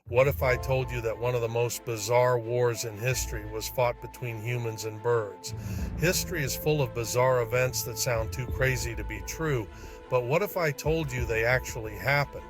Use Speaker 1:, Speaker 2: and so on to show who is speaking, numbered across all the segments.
Speaker 1: What if I told you that one of the most bizarre wars in history was fought between humans and birds? History is full of bizarre events that sound too crazy to be true, but what if I told you they actually happened?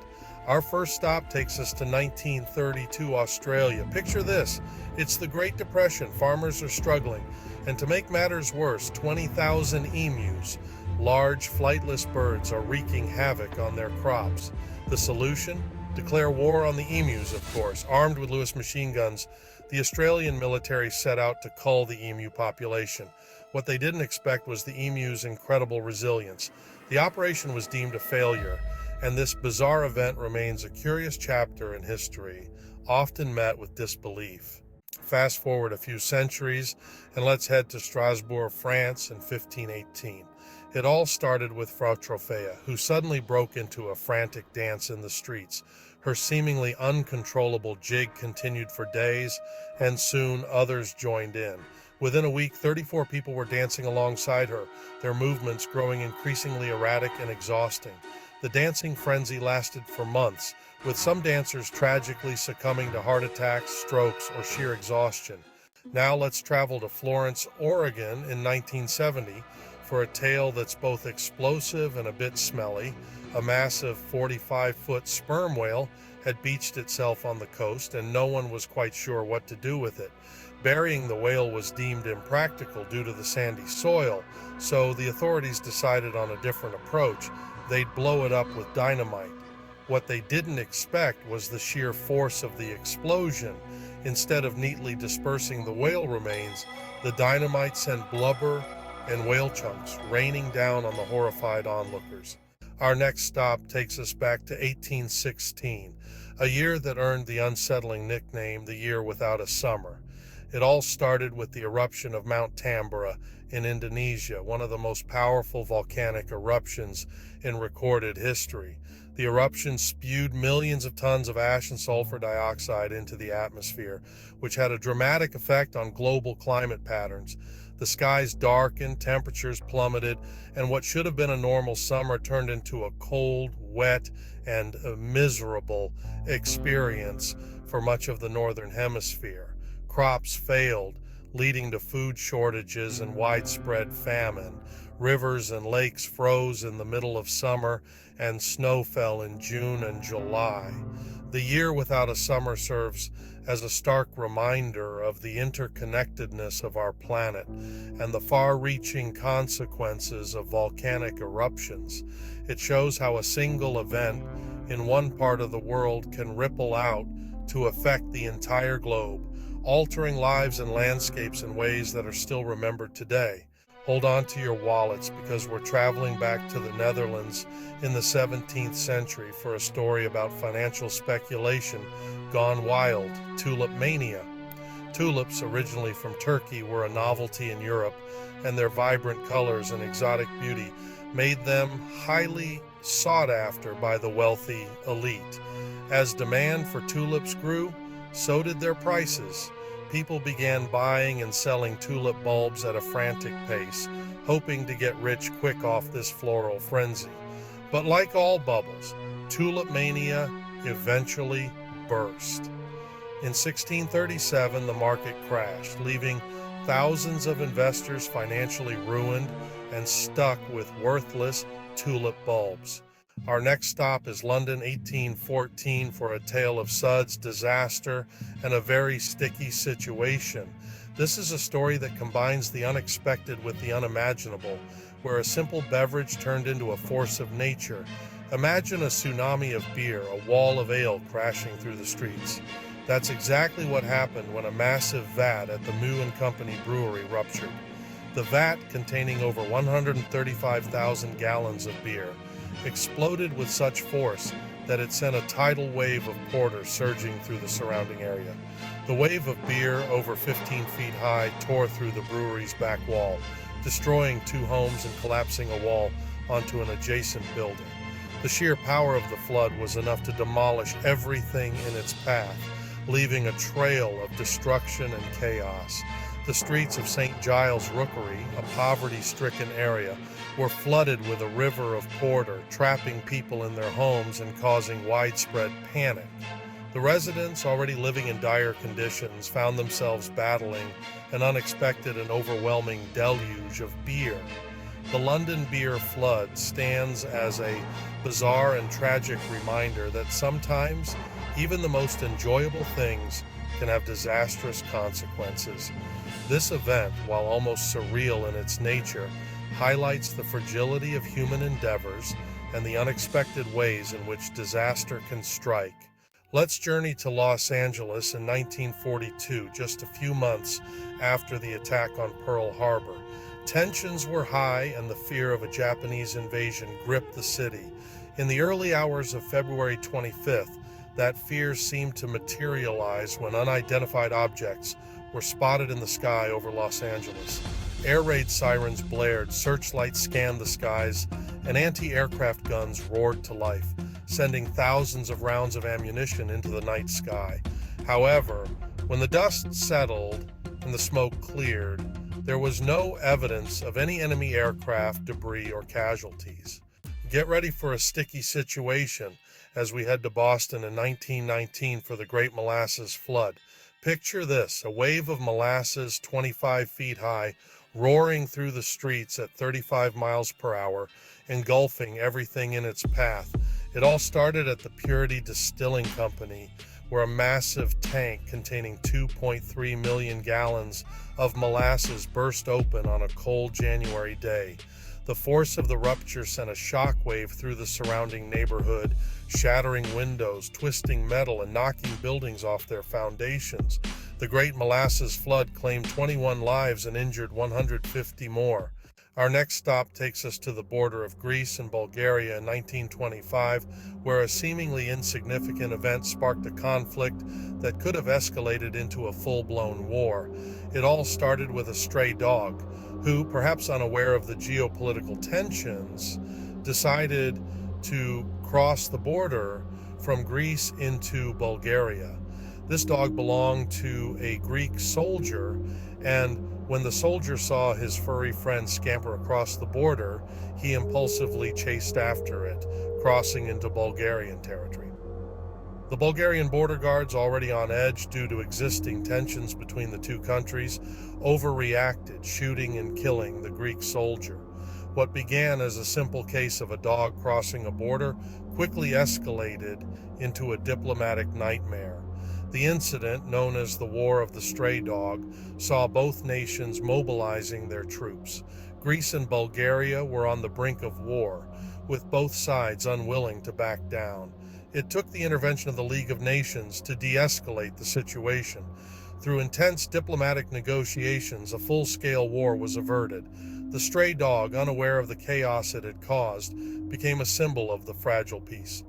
Speaker 1: Our first stop takes us to 1932 Australia. Picture this, it's the Great Depression, farmers are struggling, and to make matters worse, 20,000 emus, large flightless birds, are wreaking havoc on their crops. The solution? Declare war on the emus, of course. Armed with Lewis machine guns, the Australian military set out to cull the emu population. What they didn't expect was the emu's incredible resilience. The operation was deemed a failure, and this bizarre event remains a curious chapter in history, often met with disbelief. Fast forward a few centuries, and let's head to Strasbourg, France in 1518. It all started with Frau Trophea, who suddenly broke into a frantic dance in the streets. Her seemingly uncontrollable jig continued for days, and soon others joined in. Within a week, 34 people were dancing alongside her, their movements growing increasingly erratic and exhausting. The dancing frenzy lasted for months, with some dancers tragically succumbing to heart attacks, strokes, or sheer exhaustion. Now let's travel to Florence, Oregon in 1970 for a tale that's both explosive and a bit smelly. A massive 45-foot sperm whale had beached itself on the coast, and no one was quite sure what to do with it. Burying the whale was deemed impractical due to the sandy soil, so the authorities decided on a different approach. They'd blow it up with dynamite. What they didn't expect was the sheer force of the explosion. Instead of neatly dispersing the whale remains, the dynamite sent blubber and whale chunks raining down on the horrified onlookers. Our next stop takes us back to 1816, a year that earned the unsettling nickname the year without a summer. It all started with the eruption of Mount Tambora in Indonesia, one of the most powerful volcanic eruptions in recorded history. The eruption spewed millions of tons of ash and sulfur dioxide into the atmosphere, which had a dramatic effect on global climate patterns. The skies darkened, temperatures plummeted, and what should have been a normal summer turned into a cold, wet, and miserable experience for much of the northern hemisphere. Crops failed, leading to food shortages and widespread famine. Rivers and lakes froze in the middle of summer, and snow fell in June and July. The year without a summer serves as a stark reminder of the interconnectedness of our planet and the far-reaching consequences of volcanic eruptions. It shows how a single event in one part of the world can ripple out to affect the entire globe, altering lives and landscapes in ways that are still remembered today. Hold on to your wallets, because we're traveling back to the Netherlands in the 17th century for a story about financial speculation gone wild, tulip mania. Tulips, originally from Turkey, were a novelty in Europe, and their vibrant colors and exotic beauty made them highly sought after by the wealthy elite. As demand for tulips grew, so did their prices. People began buying and selling tulip bulbs at a frantic pace, hoping to get rich quick off this floral frenzy. But like all bubbles, tulip mania eventually burst. In 1637, the market crashed, leaving thousands of investors financially ruined and stuck with worthless tulip bulbs. Our next stop is London, 1814, for a tale of suds, disaster, and a very sticky situation. This is a story that combines the unexpected with the unimaginable, where a simple beverage turned into a force of nature. Imagine a tsunami of beer, a wall of ale crashing through the streets. That's exactly what happened when a massive vat at the Moo & Company brewery ruptured. The vat, containing over 135,000 gallons of beer, exploded with such force that it sent a tidal wave of porter surging through the surrounding area. The wave of beer, over 15 feet high, tore through the brewery's back wall, destroying 2 homes and collapsing a wall onto an adjacent building. The sheer power of the flood was enough to demolish everything in its path, leaving a trail of destruction and chaos. The streets of St. Giles Rookery, a poverty-stricken area, were flooded with a river of porter, trapping people in their homes and causing widespread panic. The residents, already living in dire conditions, found themselves battling an unexpected and overwhelming deluge of beer. The London beer flood stands as a bizarre and tragic reminder that sometimes even the most enjoyable things can have disastrous consequences. This event, while almost surreal in its nature, highlights the fragility of human endeavors and the unexpected ways in which disaster can strike. Let's journey to Los Angeles in 1942, just a few months after the attack on Pearl Harbor. Tensions were high and the fear of a Japanese invasion gripped the city. In the early hours of February 25th, that fear seemed to materialize when unidentified objects were spotted in the sky over Los Angeles. Air raid sirens blared, searchlights scanned the skies, and anti-aircraft guns roared to life, sending thousands of rounds of ammunition into the night sky. However, when the dust settled and the smoke cleared, there was no evidence of any enemy aircraft, debris, or casualties. Get ready for a sticky situation as we head to Boston in 1919 for the Great Molasses Flood. Picture this, a wave of molasses 25 feet high, roaring through the streets at 35 miles per hour, engulfing everything in its path. It all started at the Purity Distilling Company, where a massive tank containing 2.3 million gallons of molasses burst open on a cold January day. The force of the rupture sent a shockwave through the surrounding neighborhood, shattering windows, twisting metal, and knocking buildings off their foundations. The Great Molasses Flood claimed 21 lives and injured 150 more. Our next stop takes us to the border of Greece and Bulgaria in 1925, where a seemingly insignificant event sparked a conflict that could have escalated into a full-blown war. It all started with a stray dog, who, perhaps unaware of the geopolitical tensions, decided to cross the border from Greece into Bulgaria. This dog belonged to a Greek soldier, and when the soldier saw his furry friend scamper across the border, he impulsively chased after it, crossing into Bulgarian territory. The Bulgarian border guards, already on edge due to existing tensions between the two countries, overreacted, shooting and killing the Greek soldier. What began as a simple case of a dog crossing a border quickly escalated into a diplomatic nightmare. The incident, known as the War of the Stray Dog, saw both nations mobilizing their troops. Greece and Bulgaria were on the brink of war, with both sides unwilling to back down. It took the intervention of the League of Nations to de-escalate the situation. Through intense diplomatic negotiations, a full-scale war was averted. The stray dog, unaware of the chaos it had caused, became a symbol of the fragile peace.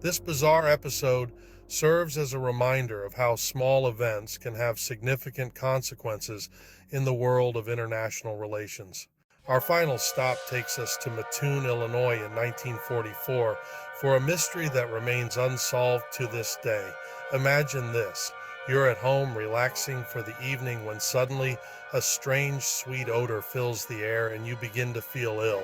Speaker 1: This bizarre episode serves as a reminder of how small events can have significant consequences in the world of international relations. Our final stop takes us to Mattoon, Illinois in 1944 for a mystery that remains unsolved to this day. Imagine this. You're at home relaxing for the evening when suddenly a strange sweet odor fills the air and you begin to feel ill.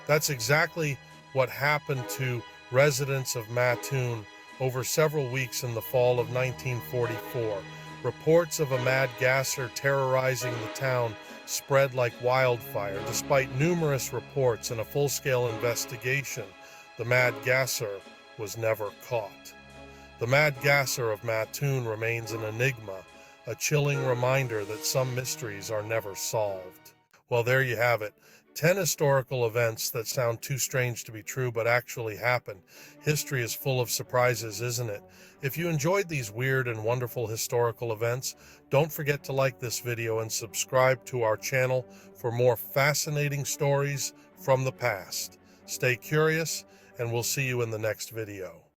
Speaker 1: That's exactly what happened to residents of Mattoon over several weeks in the fall of 1944. Reports of a mad gasser terrorizing the town spread like wildfire. Despite numerous reports and a full-scale investigation, the mad gasser was never caught. The mad gasser of Mattoon remains an enigma, a chilling reminder that some mysteries are never solved. Well, there you have it. 10 historical events that sound too strange to be true but actually happened. History is full of surprises, isn't it? If you enjoyed these weird and wonderful historical events, don't forget to like this video and subscribe to our channel for more fascinating stories from the past. Stay curious, and we'll see you in the next video.